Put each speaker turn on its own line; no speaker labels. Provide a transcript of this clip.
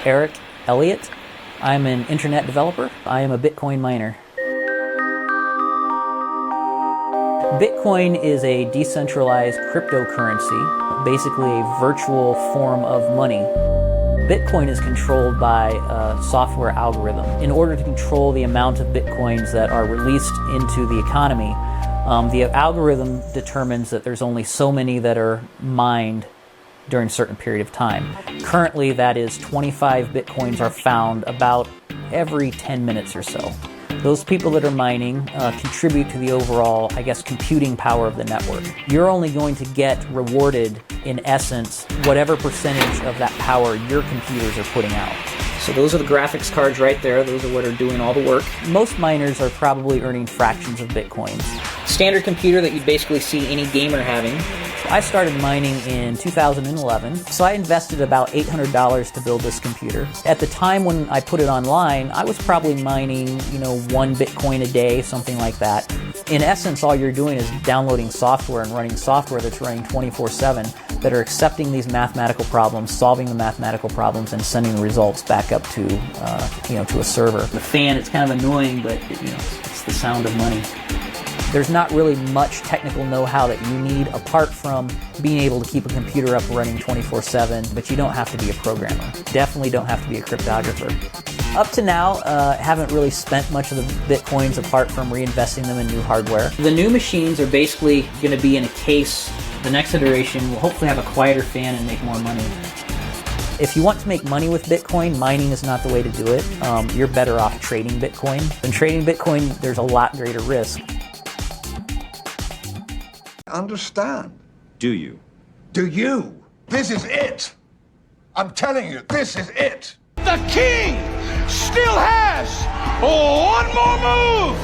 Eric Elliott. I'm an internet developer. I am a Bitcoin miner. Bitcoin is a decentralized cryptocurrency, basically a virtual form of money. Bitcoin is controlled by a software algorithm. In order to control the amount of Bitcoins that are released into the economy, the algorithm determines that there's only so many that are mined during a certain period of time. Currently, that is 25 Bitcoins are found about every 10 minutes or so. Those people that are mining contribute to the overall, computing power of the network. You're only going to get rewarded, in essence, whatever percentage of that power your computers are putting out. So those are the graphics cards right there. Those are what are doing all the work. Most miners are probably earning fractions of Bitcoins. Standard computer that you'd basically see any gamer having. I started mining in 2011, so I invested about $800 to build this computer. At the time when I put it online, I was probably mining, 1 Bitcoin a day, something like that. In essence, all you're doing is downloading software and running software that's running 24/7 that are accepting these mathematical problems, solving the mathematical problems, and sending the results back up to, to a server. The fan, it's kind of annoying, but it's the sound of money. There's not really much technical know-how that you need apart from being able to keep a computer up running 24/7, but you don't have to be a programmer. Definitely don't have to be a cryptographer. Up to now, haven't really spent much of the Bitcoins apart from reinvesting them in new hardware. The new machines are basically going to be in a case. The next iteration will hopefully have a quieter fan and make more money. If you want to make money with Bitcoin, mining is not the way to do it. You're better off trading Bitcoin. In trading Bitcoin, there's a lot greater risk.
Understand?
Do you?
Do you? This is it. I'm telling you, this is it.
The king still has one more move.